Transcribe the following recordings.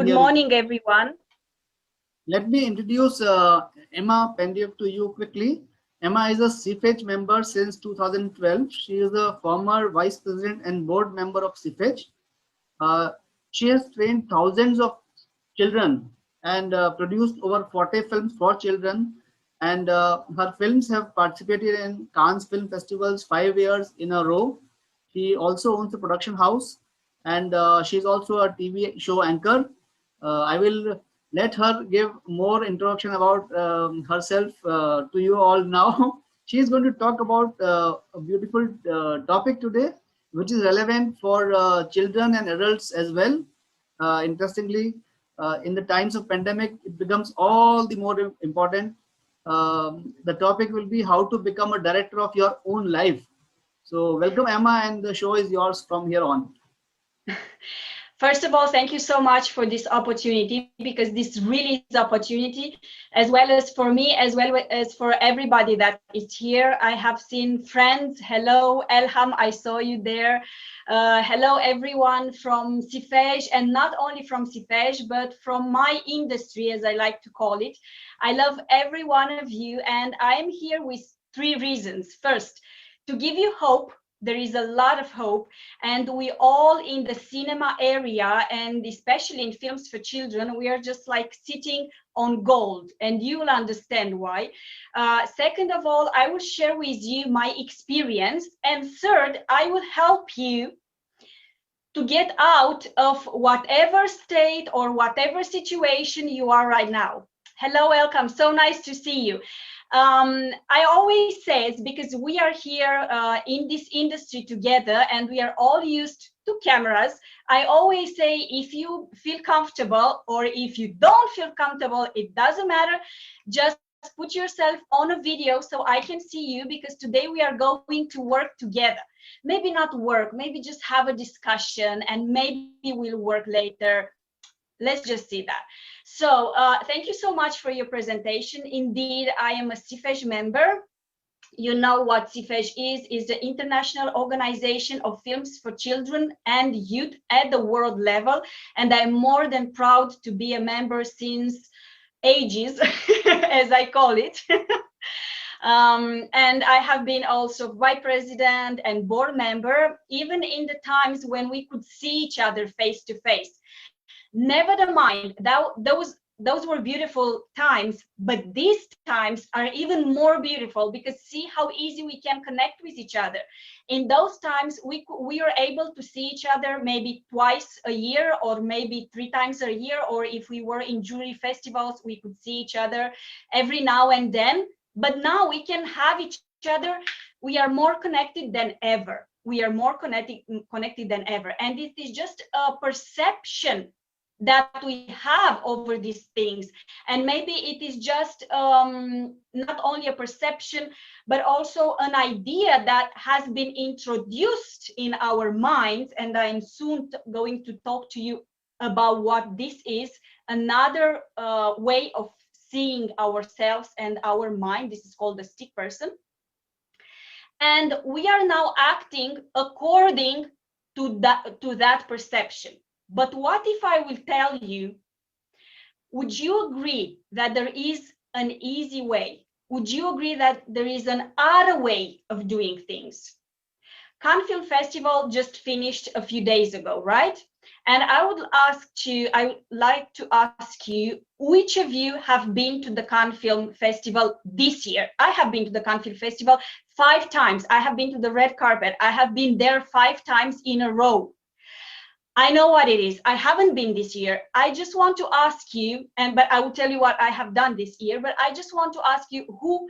Good hear you. morning, everyone. Let me introduce Ema Pendiuc to you quickly. Emma is a CFH member since 2012. She is the former vice president and board member of CFH. Uh, she has trained thousands of children and produced over 40 films for children. And her films have participated in Cannes Film Festivals 5 years in a row. She also owns a production house, and she's also a TV show anchor. I will let her give more introduction about herself to you all now. She is going to talk about a beautiful topic today, which is relevant for children and adults as well. Interestingly, in the times of pandemic, it becomes all the more important. The topic will be how to become a director of your own life. So welcome, Emma, and the show is yours from here on. First of all, thank you so much for this opportunity, because this really is opportunity, as well as for me, as well as for everybody that is here. I have seen friends. Hello, Elham, I saw you there. Hello, everyone from CFEJ, and not only from CFEJ, but from my industry, as I like to call it. I love every one of you, and I am here with 3 reasons. First, to give you hope. There is a lot of hope, and we all in the cinema area, and especially in films for children, we are just like sitting on gold, and you will understand why. Second of all, I will share with you my experience, and third, I will help you to get out of whatever state or whatever situation you are right now. Hello, welcome, so nice to see you. I always say, because we are here in this industry together and we are all used to cameras, I always say, if you feel comfortable or if you don't feel comfortable, it doesn't matter. Just put yourself on a video so I can see you, because today we are going to work together. Maybe not work, maybe just have a discussion, and maybe we'll work later. Let's just see that. So thank you so much for your presentation. Indeed, I am a CFEJ member. You know what CFEJ is the International Organization of Films for Children and Youth at the world level. And I'm more than proud to be a member since ages, as I call it. And I have been also vice president and board member, even in the times when we could see each other face to face. Never mind, those were beautiful times, but these times are even more beautiful, because see how easy we can connect with each other. In those times, we were able to see each other maybe twice a year, or maybe 3 times a year, or if we were in jury festivals, we could see each other every now and then. But now we can have each other. We are more connected than ever. We are more connected than ever. And it is just a perception that we have over these things, and maybe it is just not only a perception, but also an idea that has been introduced in our minds, and I'm soon going to talk to you about what this is, another way of seeing ourselves and our mind. This is called the stick person, and we are now acting according to that perception. But what if I will tell you, would you agree that there is an easy way? Would you agree that there is an other way of doing things? Cannes Film Festival just finished a few days ago, right? And I would like to ask you, which of you have been to the Cannes Film Festival this year? I have been to the Cannes Film Festival 5 times. I have been to the red carpet. I have been there 5 times in a row. I know what it is. I haven't been this year. I just want to ask you, but I will tell you what I have done this year, but I just want to ask you, who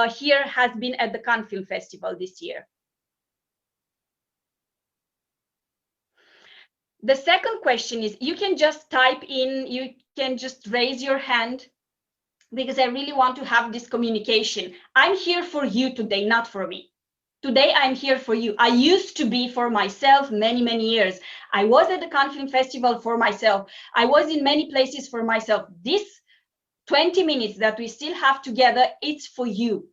here has been at the Cannes Film Festival this year? The second question is, you can just type in, you can just raise your hand, because I really want to have this communication. I'm here for you today, not for me. Today, I'm here for you. I used to be for myself many, many years. I was at the Cannes Film Festival for myself. I was in many places for myself. This 20 minutes that we still have together, it's for you.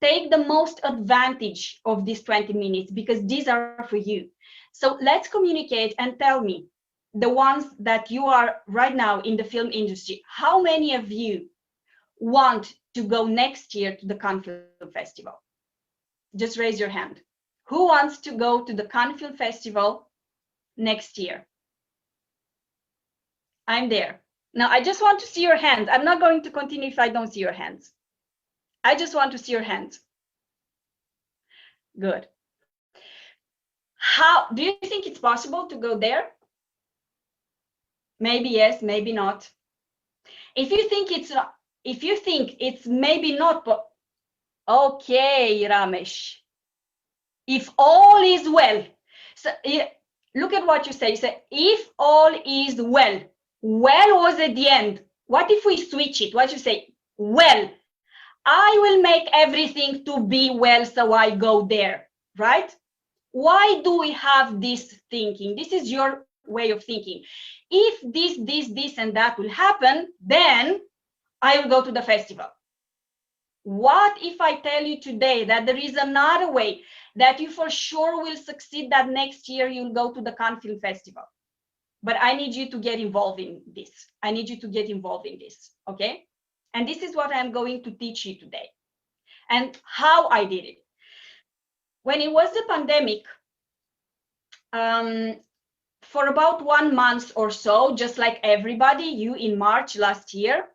Take the most advantage of these 20 minutes, because these are for you. So let's communicate and tell me, the ones that you are right now in the film industry, how many of you want to go next year to the Cannes Film Festival? Just raise your hand. Who wants to go to the Cannes Film Festival next year? I'm there. Now, I just want to see your hands. I'm not going to continue if I don't see your hands. I just want to see your hands. Good. How do you think it's possible to go there? Maybe yes, maybe not. If you think it's maybe not, but okay, Ramesh. If all is well, so look at what you say. You say, if all is well, well was at the end. What if we switch it? What you say? Well, I will make everything to be well, so I go there, right? Why do we have this thinking? This is your way of thinking. If this, and that will happen, then I will go to the festival. What if I tell you today that there is another way that you for sure will succeed, that next year you'll go to the Cannes Film Festival? But I need you to get involved in this. I need you to get involved in this, okay? And this is what I'm going to teach you today and how I did it. When it was the pandemic, for about 1 month or so, just like everybody, you in March last year,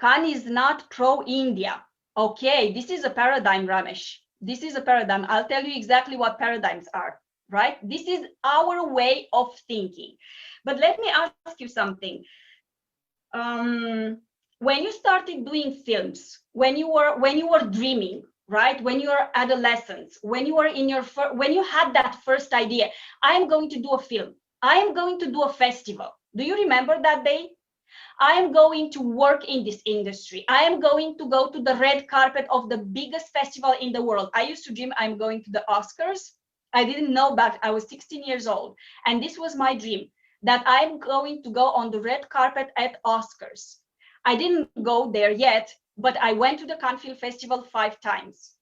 Cannes is not pro-India. Okay, this is a paradigm, Ramesh. This is a paradigm. I'll tell you exactly what paradigms are, right? This is our way of thinking. But let me ask you something. When you started doing films, when you were dreaming, right? When you were adolescents, when you were when you had that first idea, I am going to do a film. I am going to do a festival. Do you remember that day? I am going to work in this industry. I am going to go to the red carpet of the biggest festival in the world. I used to dream I'm going to the Oscars. I didn't know that. I was 16 years old. And this was my dream, that I'm going to go on the red carpet at Oscars. I didn't go there yet, but I went to the Cannes Film Festival 5 times.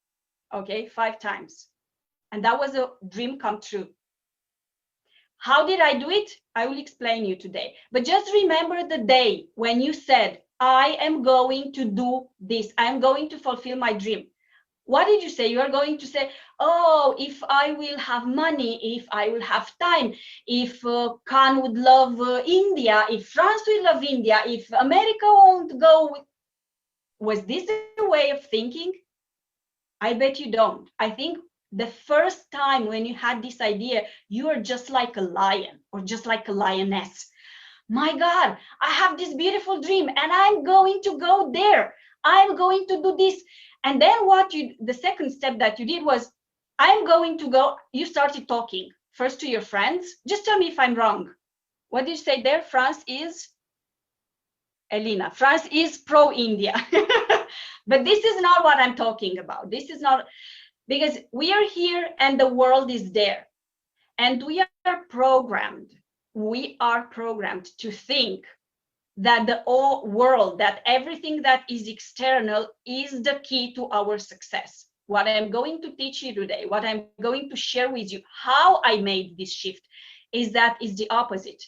Okay, 5 times. And that was a dream come true. How did I do it? I will explain you today. But just remember the day when you said, I am going to do this. I'm going to fulfill my dream. What did you say? You are going to say, oh, if I will have money, if I will have time, if Cannes would love India, if France will love India, if America won't go. Was this the way of thinking? I bet you don't. I think the first time when you had this idea, you are just like a lion or just like a lioness. My God, I have this beautiful dream and I'm going to go there. I'm going to do this. And then the second step that you did was, I'm going to go, you started talking first to your friends. Just tell me if I'm wrong. What did you say there? France is, Elena, France is pro-India. But this is not what I'm talking about. This is not, because we are here and the world is there. And we are programmed to think that the whole world, that everything that is external is the key to our success. What I'm going to teach you today, what I'm going to share with you, how I made this shift, is the opposite.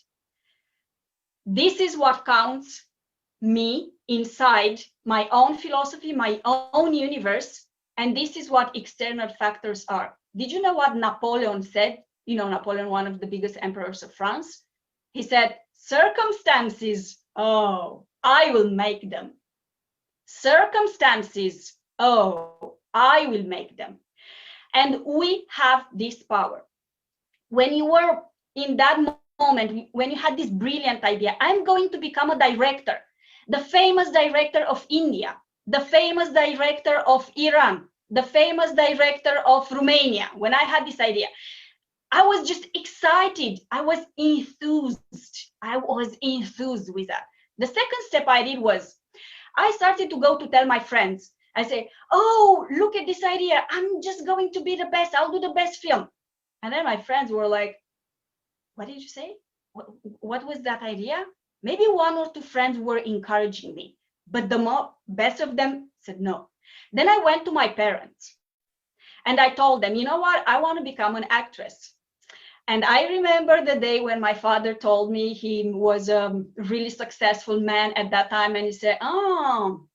This is what counts me inside my own philosophy, my own universe, and this is what external factors are. Did you know what Napoleon said? You know, Napoleon, one of the biggest emperors of France. He said, circumstances, oh, I will make them. Circumstances, oh, I will make them. And we have this power. When you were in that moment, when you had this brilliant idea, I'm going to become a director, the famous director of India, the famous director of Iran, the famous director of Romania. When I had this idea, I was just excited. I was enthused. With that. The second step I did was, I started to go to tell my friends. I say, oh, look at this idea. I'm just going to be the best. I'll do the best film. And then my friends were like, what did you say? What was that idea? Maybe 1 or 2 friends were encouraging me, but the best of them said no. Then I went to my parents and I told them, you know what? I want to become an actress. And I remember the day when my father told me he was a really successful man at that time, and he said, "Oh,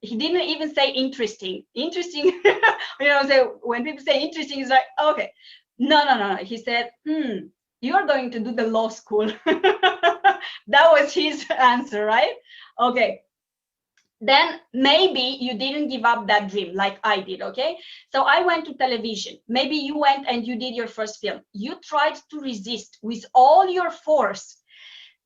he didn't even say interesting. Interesting, so when people say interesting, it's like, okay, no. He said, you are going to do the law school." That was his answer, right? Okay. Then maybe you didn't give up that dream like I did, okay? So I went to television. Maybe you went and you did your first film. You tried to resist with all your force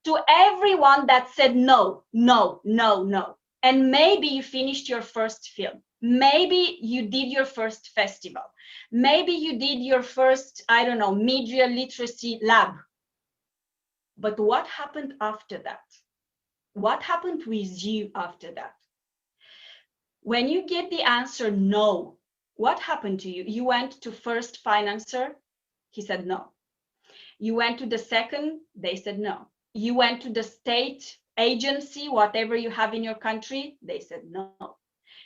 to everyone that said no, no, no, no. And maybe you finished your first film. Maybe you did your first festival. Maybe you did your first, I don't know, media literacy lab. But what happened after that? What happened with you after that? When you get the answer no, what happened to you? You went to first financer, he said no. You went to the second, they said no. You went to the state agency, whatever you have in your country, they said no.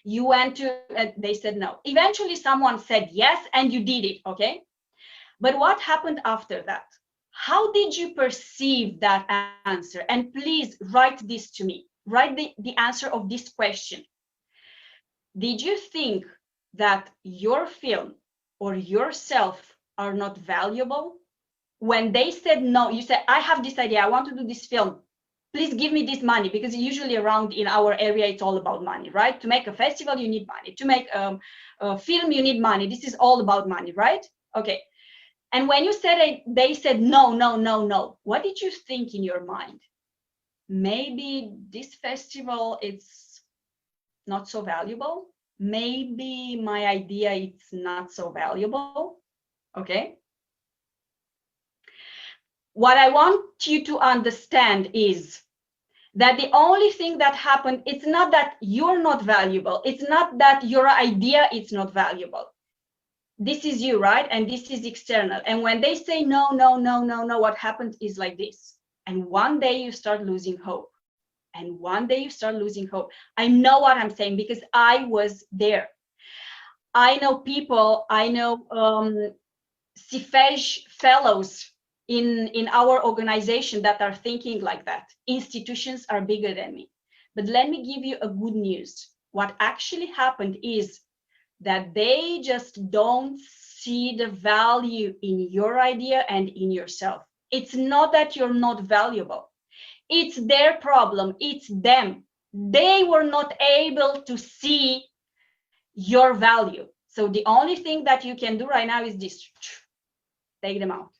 You went to, they said no. Eventually someone said yes, and you did it, okay? But what happened after that? How did you perceive that answer? And please write this to me. Write the answer of this question. Did you think that your film or yourself are not valuable? When they said no, you said, I have this idea, I want to do this film. Please give me this money, because usually around in our area, it's all about money, right? To make a festival, you need money. To make a film, you need money. This is all about money, right? Okay. And when you said it, they said no, no, no, no. What did you think in your mind? Maybe this festival, it's not so valuable. Maybe my idea it's not so valuable. Okay. What I want you to understand is that the only thing that happened, it's not that you're not valuable. It's not that your idea is not valuable. This is you, right? And this is external. And when they say no, no, no, no, no, what happens is like this. And one day you start losing hope. And one day you start losing hope. I know what I'm saying because I was there. I know people, I know CIFEJ fellows in our organization that are thinking like that. Institutions are bigger than me. But let me give you a good news. What actually happened is that they just don't see the value in your idea and in yourself. It's not that you're not valuable. It's their problem. It's them. They were not able to see your value. So the only thing that you can do right now is this. Take them out.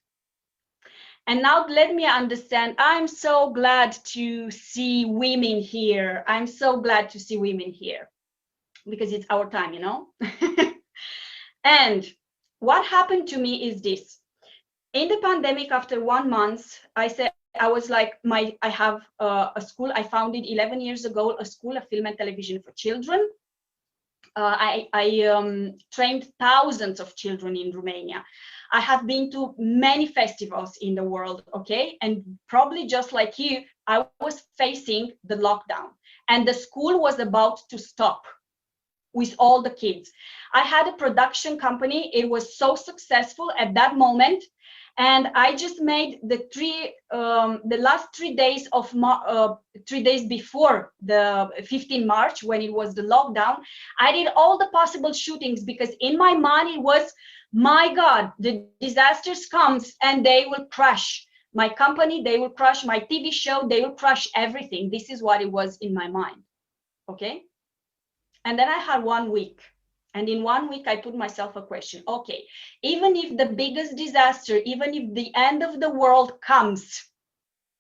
And now let me understand. I'm so glad to see women here. I'm so glad to see women here because it's our time, you know? And what happened to me is this. In the pandemic, after 1 month, I said, I was like, I have a school. I founded 11 years ago, a school of film and television for children. I trained thousands of children in Romania. I have been to many festivals in the world, okay? And probably just like you, I was facing the lockdown and the school was about to stop with all the kids. I had a production company. It was so successful at that moment. And I just made the last 3 days of 3 days before the 15 March, when it was the lockdown, I did all the possible shootings because in my mind it was, my God, the disasters comes and they will crush my company, they will crush my TV show, they will crush everything. This is what it was in my mind, okay? And then I had 1 week. And in 1 week, I put myself a question. Okay, even if the biggest disaster, even if the end of the world comes,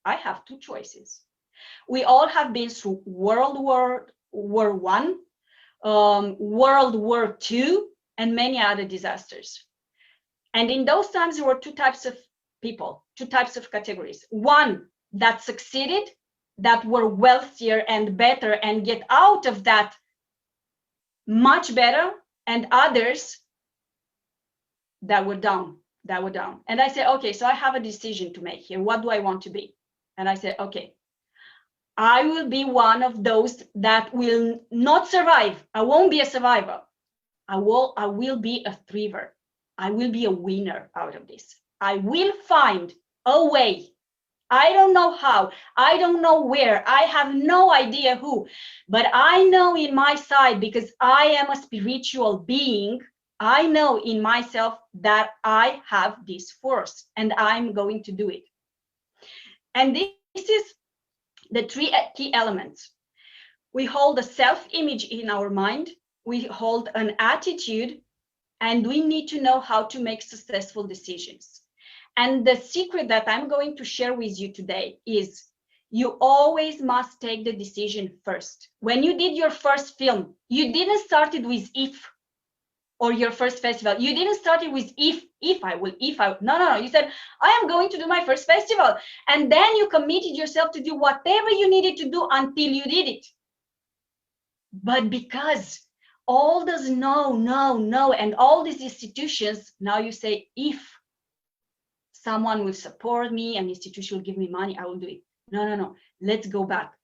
I have 2 choices. We all have been through World War I, World War II, and many other disasters. And in those times, there were 2 types of people, 2 types of categories. One that succeeded, that were wealthier and better and get out of that much better, and others that were down. And I said, okay, so I have a decision to make here. What do I want to be? And I said, okay, I will be one of those that will not survive. I won't be a survivor. I will be a thriver. I will be a winner out of this. I will find a way. I don't know how, I don't know where, I have no idea who, but I know in my side, because I am a spiritual being, I know in myself that I have this force and I'm going to do it. And this is the three key elements. We hold a self-image in our mind, we hold an attitude, and we need to know how to make successful decisions. And the secret that I'm going to share with you today is you always must take the decision first. When you did your first film, you didn't start it with if, or your first festival. You didn't start it with if I will, no. You said, I am going to do my first festival. And then you committed yourself to do whatever you needed to do until you did it. But because all those no, and all these institutions, now you say, if someone will support me, an institution will give me money, I will do it. No. Let's go back.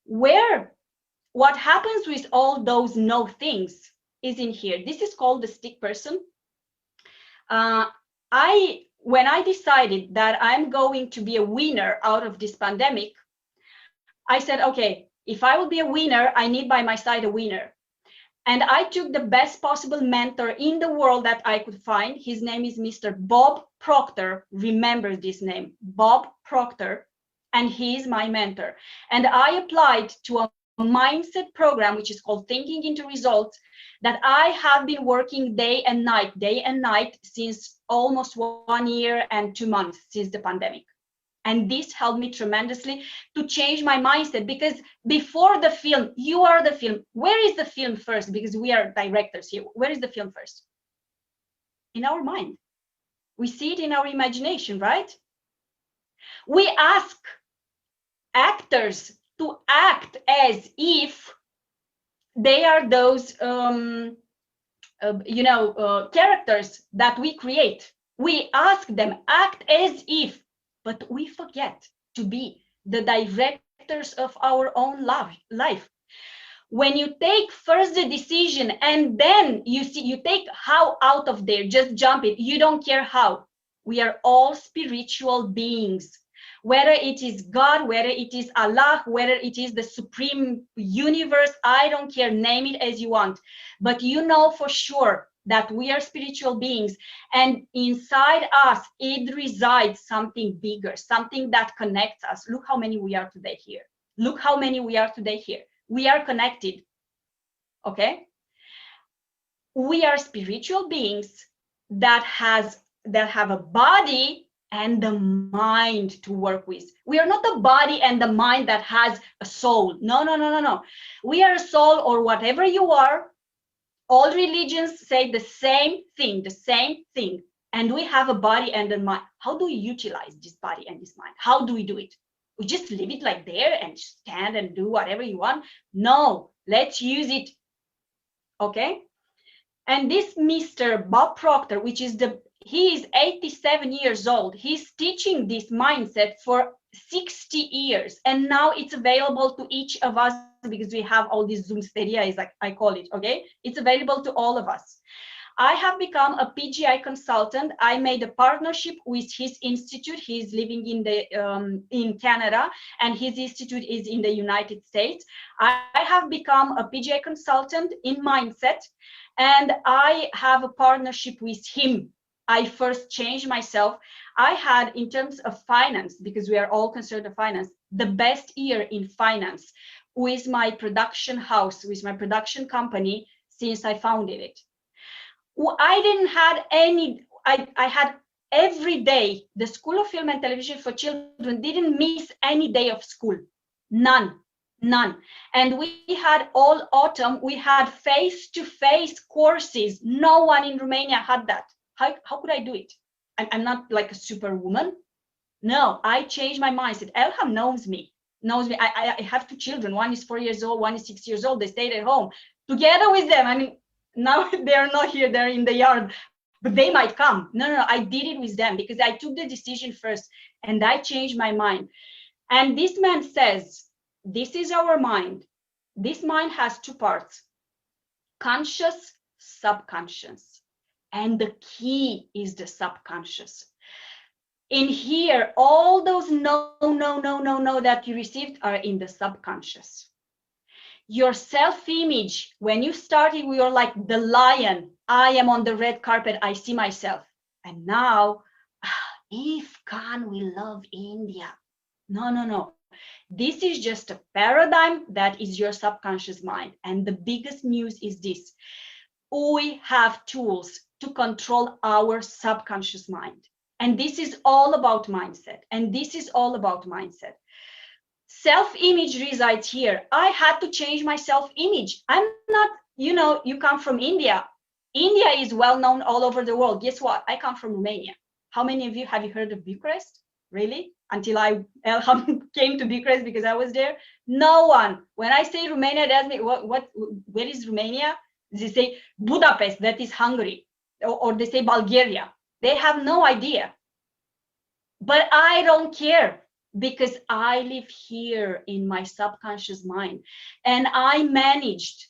What happens with all those no things is in here. This is called the stick person. When I decided that I'm going to be a winner out of this pandemic, I said, okay, if I will be a winner, I need by my side a winner. And I took the best possible mentor in the world that I could find. His name is Mr. Bob Proctor. Remember this name, Bob Proctor. And he is my mentor. And I applied to a mindset program, which is called Thinking into Results, that I have been working day and night since almost 1 year and 2 months since the pandemic. And this helped me tremendously to change my mindset, because before the film, you are the film. Where is the film first? Because we are directors here. Where is the film first? In our mind. We see it in our imagination, right? We ask actors to act as if they are those, characters that we create. We ask them, act as if. But we forget to be the directors of our own life. When you take first the decision and then you take how out of there, just jump it. You don't care how. We are all spiritual beings. Whether it is God, whether it is Allah, whether it is the supreme universe, I don't care, name it as you want. But you know for sure that we are spiritual beings, and inside us it resides something bigger, something that connects us. Look how many we are today here. Look how many we are today here. We are connected. Okay? We are spiritual beings that have a body and the mind to work with. We are not a body and the mind that has a soul. No. We are a soul, or whatever you are. All religions say the same thing. And we have a body and a mind. How do we utilize this body and this mind? How do we do it? We just leave it like there and stand and do whatever you want? No, let's use it. Okay? And this Mr. Bob Proctor, he is 87 years old. He's teaching this mindset for 60 years. And now it's available to each of us, because we have all these Zoom steria, like I call it, okay? It's available to all of us. I have become a PGI consultant. I made a partnership with his institute. He's living in Canada, and his institute is in the United States. I have become a PGI consultant in mindset, and I have a partnership with him. I first changed myself. I had, in terms of finance, because we are all concerned with finance, the best year in finance with my production house, with my production company, since I founded it. I didn't have any, I had every day, the School of Film and Television for Children didn't miss any day of school. None. And we had all autumn, we had face-to-face courses. No one in Romania had that. How could I do it? I'm not like a superwoman. No, I changed my mindset. Elham knows me. I have 2 children. One is 4 years old, one is 6 years old. They stayed at home together with them. I mean, now they're not here, they're in the yard, but they might come. No, I did it with them because I took the decision first and I changed my mind. And this man says, this is our mind. This mind has 2 parts, conscious, subconscious. And the key is the subconscious. In here, all those no that you received are in the subconscious. Your self-image, when you started, we were like the lion. I am on the red carpet, I see myself. And now, if can we love India? No. This is just a paradigm that is your subconscious mind. And the biggest news is this. We have tools to control our subconscious mind. And this is all about mindset. Self-image resides here. I had to change my self-image. I'm not, you come from India. India is well known all over the world. Guess what? I come from Romania. How many of you have you heard of Bucharest? Really? Until I came to Bucharest because I was there? No one. When I say Romania, they ask me, where is Romania? They say Budapest, that is Hungary. Or they say Bulgaria. They have no idea. But I don't care, because I live here in my subconscious mind, and I managed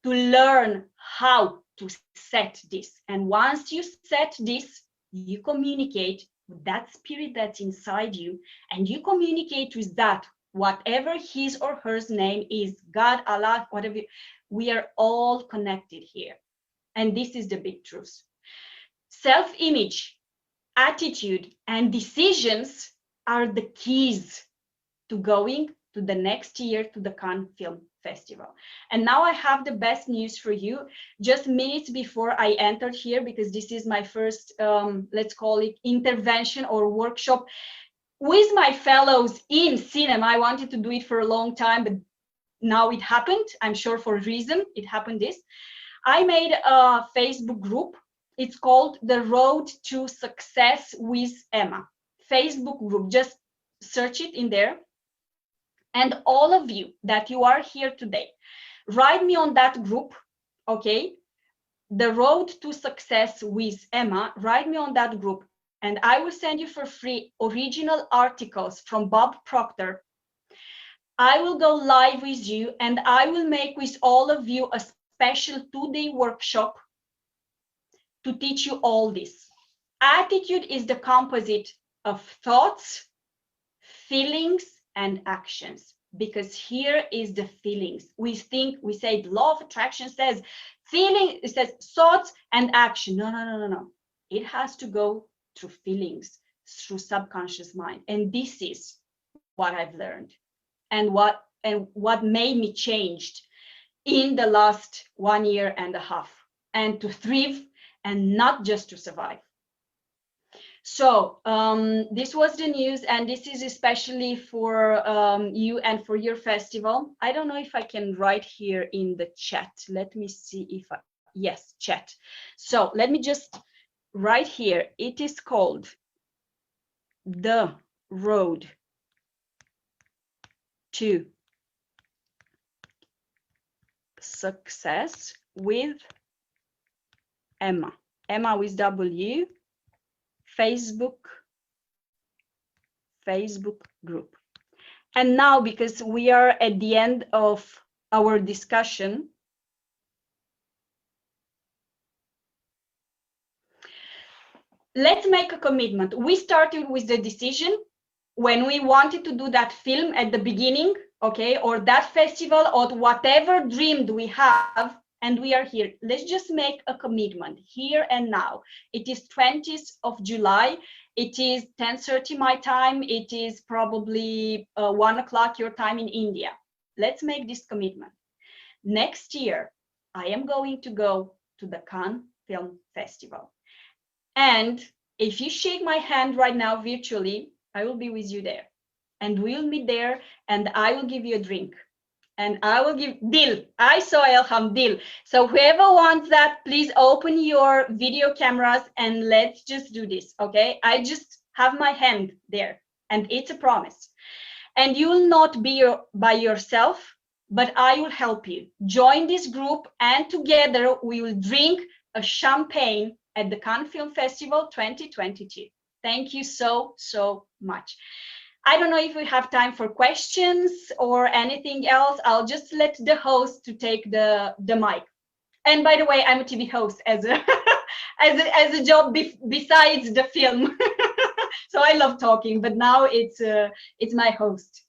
to learn how to set this. And once you set this, you communicate with that spirit that's inside you, and you communicate with that, whatever his or her name is, God, Allah, whatever. We are all connected here. And this is the big truth. Self-image, attitude, and decisions are the keys to going to the next year to the Cannes Film Festival. And now I have the best news for you. Just minutes before I entered here, because this is my first, let's call it intervention or workshop with my fellows in cinema. I wanted to do it for a long time, but now it happened. I'm sure for a reason it happened this. I made a Facebook group. It's called The Road to Success with Ema. Facebook group, just search it in there. And all of you that you are here today, write me on that group, okay? The Road to Success with Ema, write me on that group, and I will send you for free original articles from Bob Proctor. I will go live with you, and I will make with all of you a special 2-day workshop to teach you all this. Attitude is the composite of thoughts, feelings, and actions, because here is the feelings. We think, we say the law of attraction says feeling, it says thoughts and action. No. It has to go through feelings, through subconscious mind. And this is what I've learned, and what made me changed in the last 1.5 years, and to thrive and not just to survive. So this was the news, and this is especially for you and for your festival. I don't know if I can write here in the chat. Let me see if yes, chat. So let me just write here. It is called The Road to Success with Ema. Ema with W. Facebook group. And now, because we are at the end of our discussion, let's make a commitment. We started with the decision when we wanted to do that film at the beginning, okay, or that festival, or whatever dream we have, and we are here. Let's just make a commitment here and now. It is 20th of July. It is 10:30 my time. It is probably 1 o'clock your time in India. Let's make this commitment. Next year, I am going to go to the Cannes Film Festival. And if you shake my hand right now virtually, I will be with you there. And we'll meet there, and I will give you a drink. And I will give deal. I saw Elham deal. So whoever wants that, please open your video cameras and let's just do this, okay? I just have my hand there, and it's a promise. And you will not be by yourself, but I will help you. Join this group, and together we will drink a champagne at the Cannes Film Festival 2022. Thank you so much. I don't know if we have time for questions or anything else. I'll just let the host to take the mic. And by the way, I'm a TV host as a job besides the film. So I love talking, but now it's my host.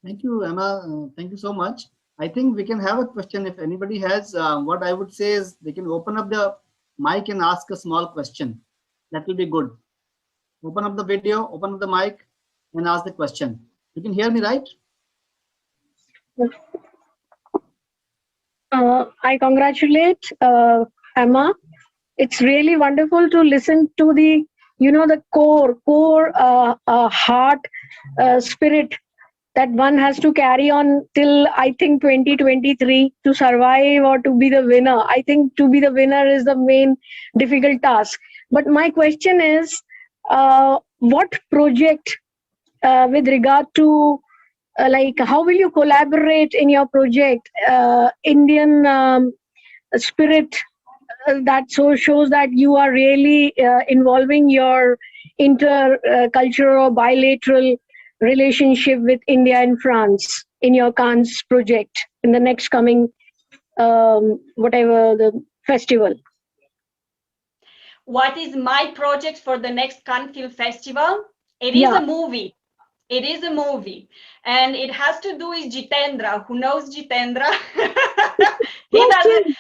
Thank you, Emma. Thank you so much. I think we can have a question if anybody has. What I would say is they can open up the mic and ask a small question. That will be good. Open up the video, open up the mic, and ask the question. You can hear me, right? I congratulate Emma. It's really wonderful to listen to the, the core heart, spirit that one has to carry on till I think 2023 to survive or to be the winner. I think to be the winner is the main difficult task. But my question is, what project with regard to like how will you collaborate in your project Indian spirit that so shows that you are really involving your intercultural or bilateral relationship with India and France in your Cannes project in the next coming whatever the festival. What is my project for the next Cannes Film Festival? It is a movie. It is a movie, and it has to do with Jitendra. Who knows Jitendra? He doesn't.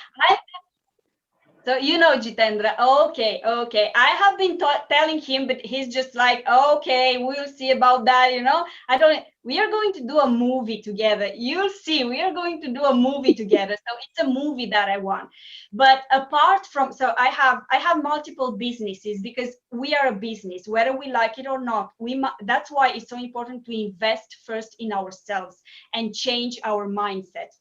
So you know Jitendra. Okay, okay. I have been telling him, but he's just like, okay, we'll see about that. I don't. We are going to do a movie together. You'll see. We are going to do a movie together. So it's a movie that I want. But apart from, so I have multiple businesses because we are a business, whether we like it or not. That's why it's so important to invest first in ourselves and change our mindset.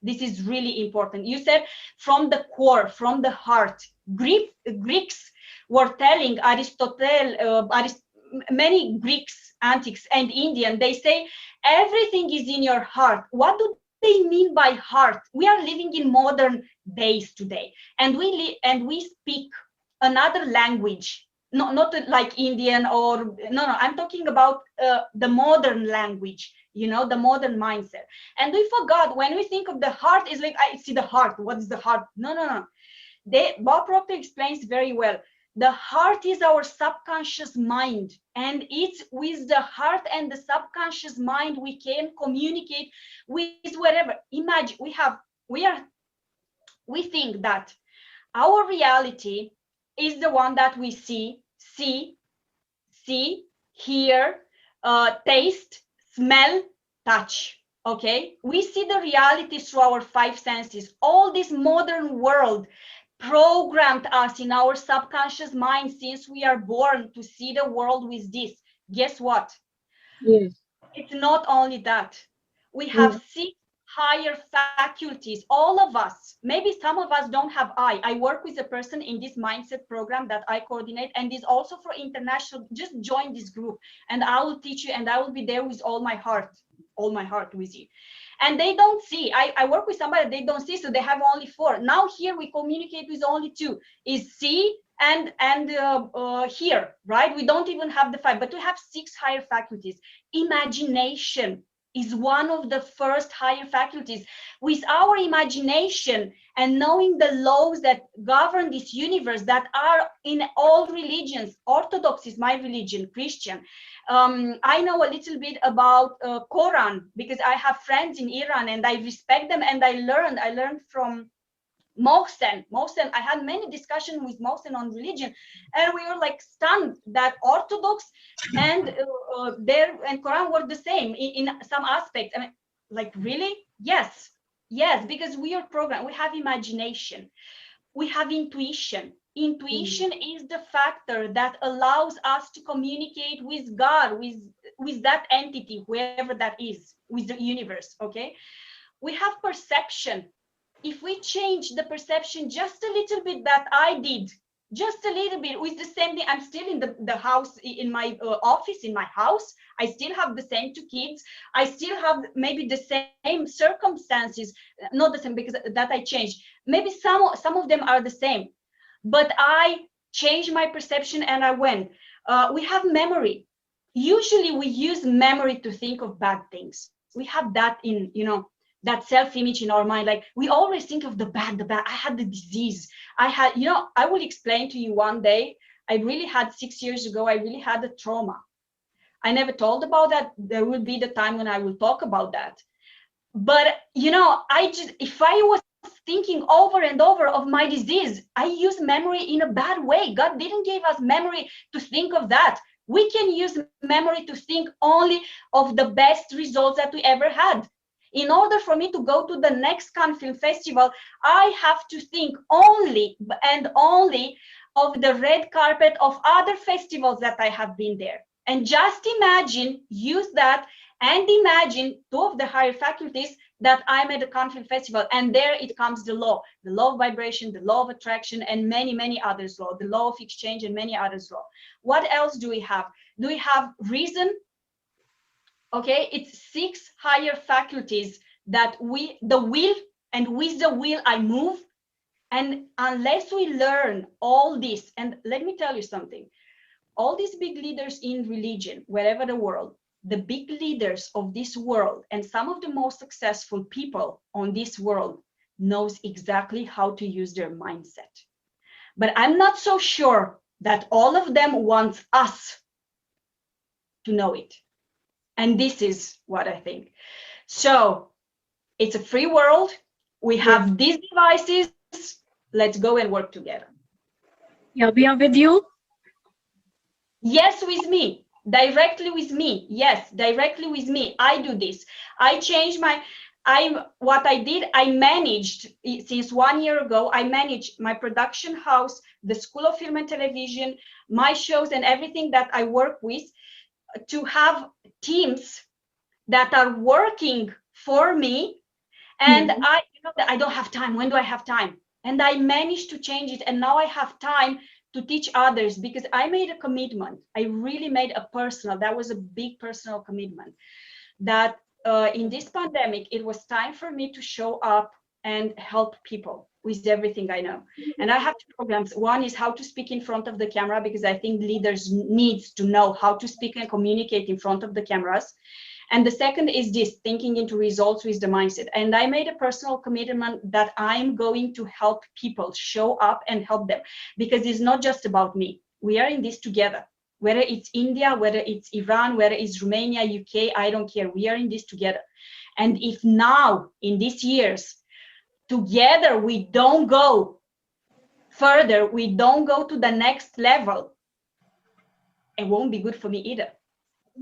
This is really important. You said from the core, from the heart. Greeks were telling Aristotle, many Greeks, antiques, and Indian, they say everything is in your heart. What do they mean by heart? We are living in modern days today, and we speak another language. Not like Indian or no. I'm talking about the modern language. The modern mindset. And we forgot when we think of the heart is like I see the heart. What is the heart? No. Bob Proctor explains very well. The heart is our subconscious mind, and it's with the heart and the subconscious mind we can communicate with whatever. Imagine we think that our reality is the one that we see, hear, taste, smell, touch. Okay, we see the reality through our five senses. All this modern world programmed us in our subconscious mind since we are born to see the world with this. Guess what? Yes. It's not only that. We have 6 higher faculties, all of us. Maybe some of us don't have I work with a person in this mindset program that I coordinate, and is also for international. Just join this group and I will teach you, and I will be there with all my heart with you. And they don't see. I work with somebody they don't see, so they have only 4. Now here we communicate with only 2, is see and hear, right? We don't even have the 5, but we have 6 higher faculties. Imagination is one of the first higher faculties. With our imagination and knowing the laws that govern this universe, that are in all religions. Orthodox is my religion, Christian. I know a little bit about Quran because I have friends in Iran and I respect them, and I learned from Mohsen, I had many discussions with Mohsen on religion, and we were like stunned that Orthodox and Quran were the same in some aspects. I mean, like really? Yes, because we are programmed. We have imagination, we have intuition. Intuition is the factor that allows us to communicate with God, with that entity, whoever that is, with the universe. Okay, we have perception. If we change the perception just a little bit, that I did just a little bit with the same thing, I'm still in the house, in my office, in my house, I still have the same 2 kids, I still have maybe the same circumstances, not the same because that I changed, maybe some of them are the same, but I changed my perception and I went. We have memory. Usually we use memory to think of bad things. We have that in, that self-image in our mind. Like we always think of the bad. I had the disease. I will explain to you one day. I really had 6 years ago, I really had a trauma. I never told about that. There will be the time when I will talk about that. But, you know, if I was thinking over and over of my disease, I use memory in a bad way. God didn't give us memory to think of that. We can use memory to think only of the best results that we ever had. In order for me to go to the next Cannes Film Festival, I have to think only and only of the red carpet of other festivals that I have been there. And just imagine, use that, and imagine two of the higher faculties that I'm at the Cannes Film Festival, and there it comes the law of vibration, the law of attraction, and many, many others law, the law of exchange, and many others law. What else do we have? Do we have reason? Okay, it's 6 higher faculties that the will, and with the will I move. And unless we learn all this, and let me tell you something, all these big leaders in religion, wherever the world, the big leaders of this world, and some of the most successful people on this world knows exactly how to use their mindset. But I'm not so sure that all of them want us to know it. And this is what I think. So it's a free world. We have these devices. Let's go and work together. Yeah, we are with you. Yes, with me, directly with me. Yes, directly with me. I do this. I changed what I did, I managed, since 1 year ago, I managed my production house, the School of Film and Television, my shows, and everything that I work with, to have teams that are working for me. And I don't have time. When do I have time? And I managed to change it. And now I have time to teach others, because I made a commitment. I really made that was a big personal commitment, that in this pandemic, it was time for me to show up and help people with everything I know. And I have 2 programs. One is how to speak in front of the camera, because I think leaders needs to know how to speak and communicate in front of the cameras. And the second is this, thinking into results with the mindset. And I made a personal commitment that I'm going to help people show up and help them, because it's not just about me. We are in this together. Whether it's India, whether it's Iran, whether it's Romania, UK, I don't care. We are in this together. And if now, in these years, together we don't go further, we don't go to the next level, it won't be good for me either,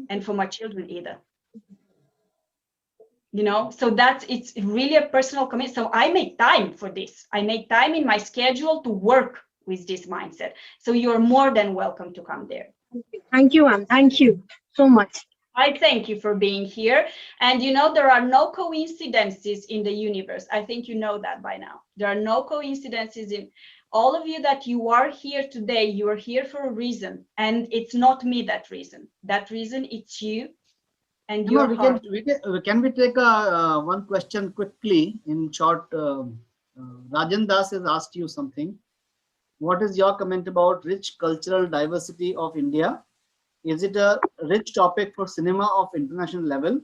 and for my children either. You know, so it's really a personal commitment. So I make time for this. I make time in my schedule to work with this mindset. So you're more than welcome to come there. Thank you, Anne. Thank you so much. I thank you for being here. And you know, there are no coincidences in the universe. I think you know that by now. There are no coincidences in all of you that you are here today. You are here for a reason. And it's not me, that reason. That reason, it's you. And your heart. Can we take one question quickly in short? Rajan Das has asked you something. What is your comment about rich cultural diversity of India? Is it a rich topic for cinema of international level?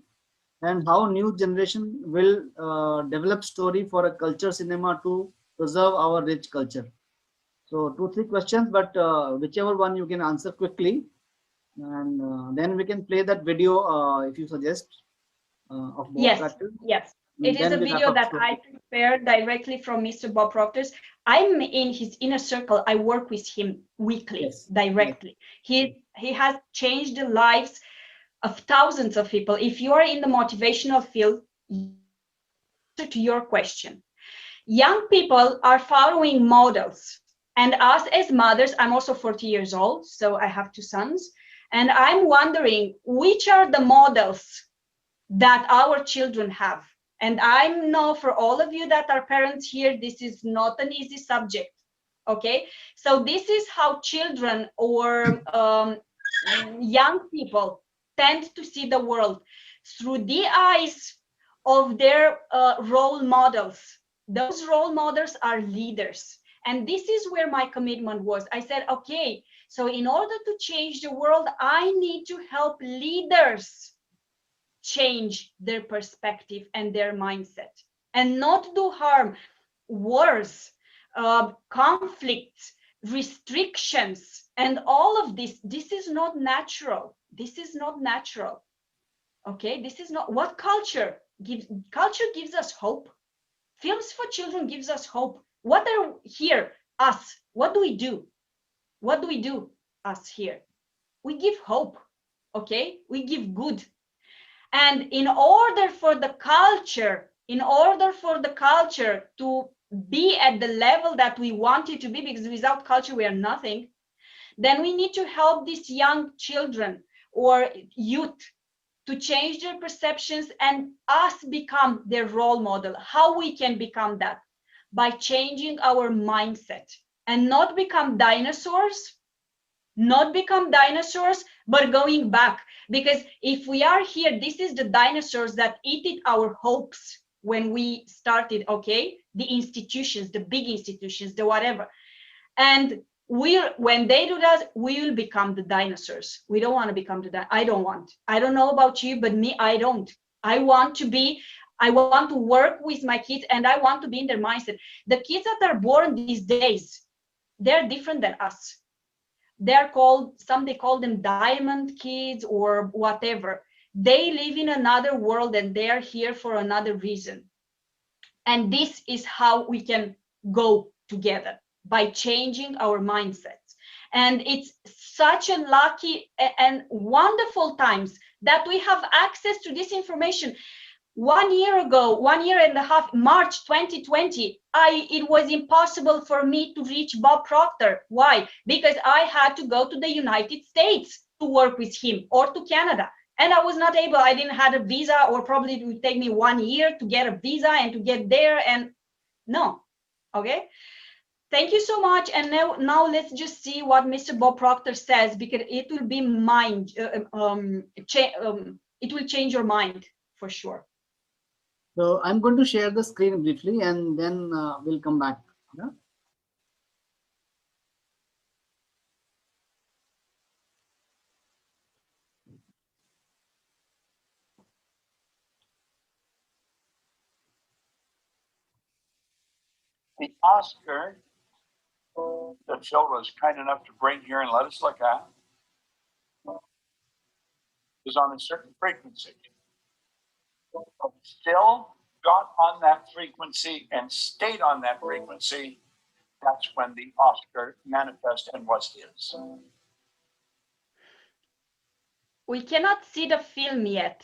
And how new generation will develop story for a culture cinema to preserve our rich culture? So 2-3 questions, but whichever one you can answer quickly. And then we can play that video if you suggest of Bob Proctor. Yes. It is a video that I prepared directly from Mr. Bob Proctor. I'm in his inner circle. I work with him weekly, directly. Yes. He has changed the lives of thousands of people. If you are in the motivational field, to your question, young people are following models. And us as mothers, I'm also 40 years old, so I have 2 sons. And I'm wondering, which are the models that our children have? And I know for all of you that are parents here, this is not an easy subject, okay? So this is how children or young people tend to see the world, through the eyes of their role models. Those role models are leaders. And this is where my commitment was. I said, okay, so in order to change the world, I need to help leaders change their perspective and their mindset, and not do harm, wars, conflicts, restrictions and all of this, this is not natural. This is not natural. Okay, this is not what culture gives. Culture gives us hope. Films for children gives us hope. What are here? Us. What do we do? What do we do? Us here. We give hope. Okay, we give good. And in order for the culture to be at the level that we want it to be, because without culture we are nothing, then we need to help these young children or youth to change their perceptions and us become their role model. How we can become that? By changing our mindset and not become dinosaurs, but going back. Because if we are here, this is the dinosaurs that ate our hopes when we started, okay? The institutions, the big institutions, the whatever. And when they do that, we will become the dinosaurs. We don't want to become I don't know about you, but me, I don't. I want to work with my kids and I want to be in their mindset. The kids that are born these days, they're different than us. They're called, some they call them diamond kids or whatever. They live in another world and they're here for another reason. And this is how we can go together, by changing our mindsets. And it's such a lucky and wonderful times that we have access to this information. 1 year ago, 1.5 years, March 2020, it was impossible for me to reach Bob Proctor. Why? Because I had to go to the United States to work with him, or to Canada. And I was not able, I didn't have a visa, or probably it would take me 1 year to get a visa and to get there. And no, okay. Thank you so much. And now let's just see what Mr. Bob Proctor says, because it will be it will change your mind for sure. So I'm going to share the screen briefly and then we'll come back. Yeah? The Oscar that Phil was kind enough to bring here and let us look at is on a certain frequency. Phil got on that frequency and stayed on that frequency. That's when the Oscar manifested and was his. We cannot see the film yet.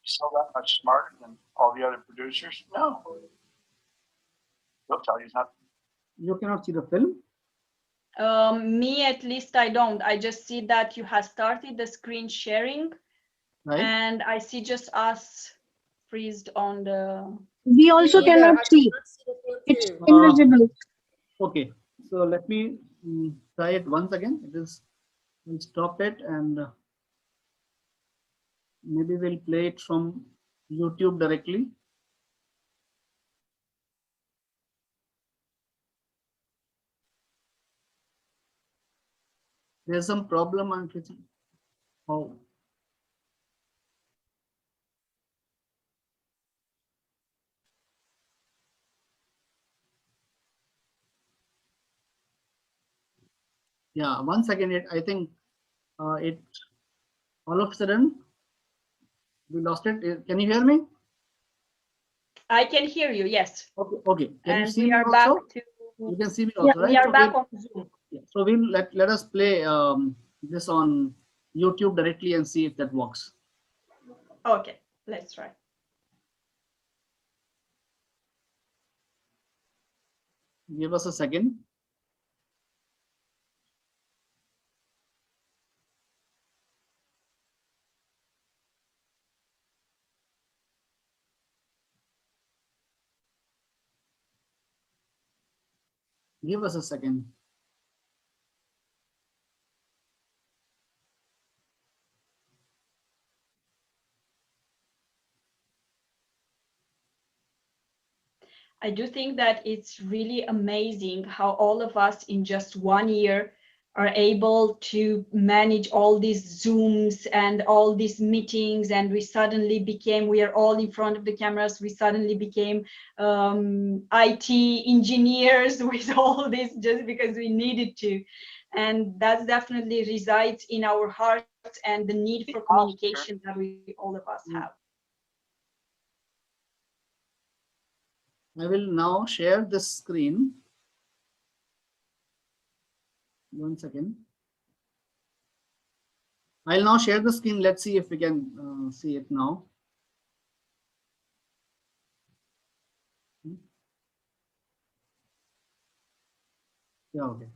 So that much smarter than all the other producers? No. He'll tell you nothing. You cannot see the film? Me, at least, I don't. I just see that you have started the screen sharing, Right. and I see just us freezed on the. We also cannot see. It's invisible. Okay, so let me try it once again. We'll stop it and maybe we'll play it from YouTube directly. There's some problem I'm facing. Oh. Yeah, once again, I think it all of a sudden we lost it. Can you hear me? I can hear you, yes. Okay, okay. Can you see me also? Back to... You can see me also, right? We are back on Zoom. Yeah, so we'll let us play this on YouTube directly and see if that works. Okay, let's try. Give us a second. Give us a second. I do think that it's really amazing how all of us in just 1 year are able to manage all these Zooms and all these meetings, and we are all in front of the cameras. We suddenly became IT engineers with all this just because we needed to. And that definitely resides in our hearts and the need for communication that all of us have. I will now share the screen. One second. I'll now share the screen. Let's see if we can see it now. Yeah, okay.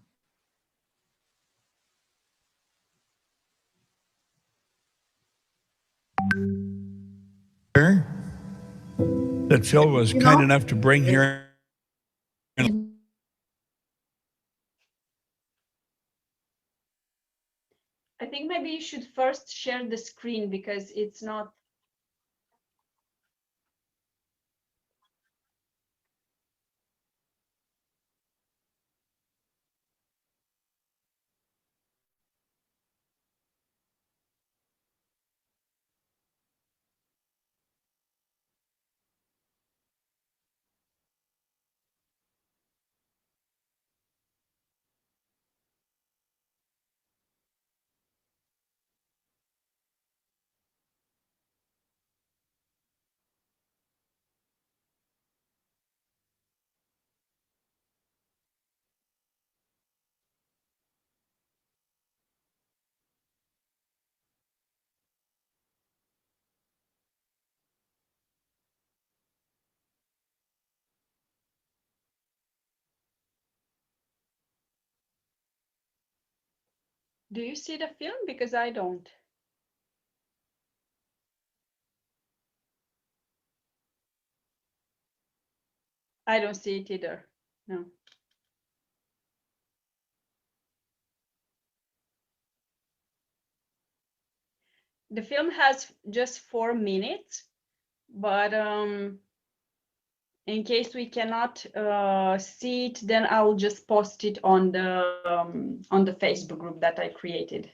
That Phil was kind enough to bring here. I think maybe you should first share the screen because it's not. Do you see the film? Because I don't. I don't see it either. No. The film has just 4 minutes, but in case we cannot see it, then I will just post it on the Facebook group that I created.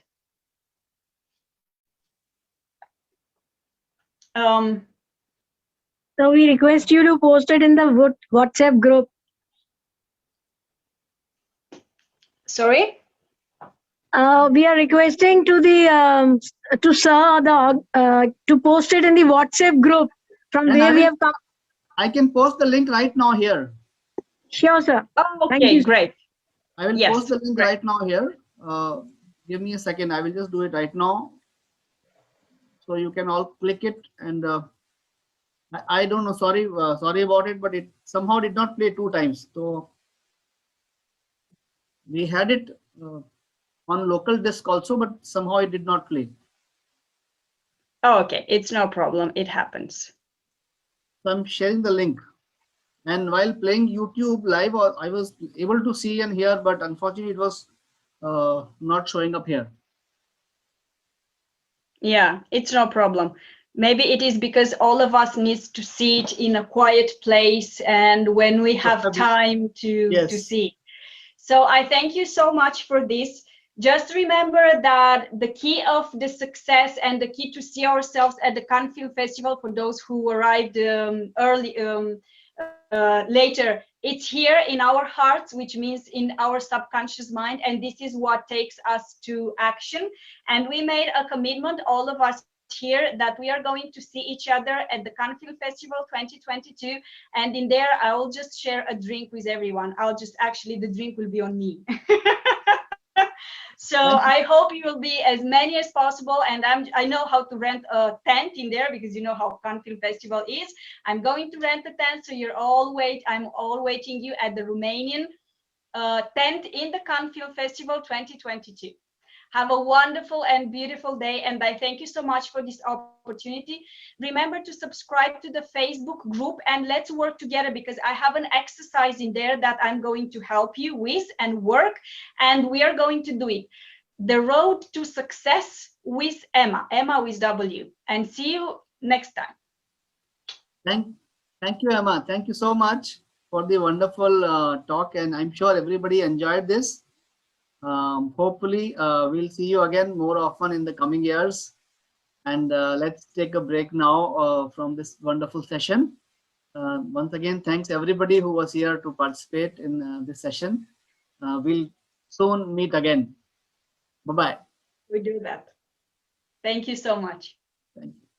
So we request you to post it in the WhatsApp group. Sorry? We are requesting to the to sir to post it in the WhatsApp group from And where we have come. I can post the link right now here. Sure, sir. Oh, Thank okay, you. great. I will Yes, post the link great. right now here. Give me a second. I will just do it right now. So you can all click it, and I don't know. Sorry about it, but it somehow did not play 2 times. So we had it on local disk also, but somehow it did not play. Oh, okay, it's no problem. It happens. So I'm sharing the link. And while playing YouTube live, I was able to see and hear, but unfortunately it was not showing up here. Yeah, it's no problem. Maybe it is because all of us needs to see it in a quiet place and when we have time to see. So I thank you so much for this. Just remember that the key of the success and the key to see ourselves at the Cannes Film Festival, for those who arrived later, it's here in our hearts, which means in our subconscious mind, and this is what takes us to action. And we made a commitment, all of us here, that we are going to see each other at the Cannes Film Festival 2022, and in there I will just share a drink with everyone. The drink will be on me. So I hope you will be as many as possible, and I know how to rent a tent in there because you know how Cannes Film Festival is. I'm going to rent a tent, so I'm all waiting you at the Romanian tent in the Cannes Film Festival 2022. Have a wonderful and beautiful day, and I thank you so much for this opportunity. Remember to subscribe to the Facebook group, and let's work together, because I have an exercise in there that I'm going to help you with and work, and we are going to do it. The Road to Success with Ema with W, and see you next time. Thank you, Ema. Thank you so much for the wonderful talk, and I'm sure everybody enjoyed this. Hopefully, we'll see you again more often in the coming years. And let's take a break now from this wonderful session. Once again, thanks everybody who was here to participate in this session. We'll soon meet again. Bye-bye. We do that. Thank you so much. Thank you.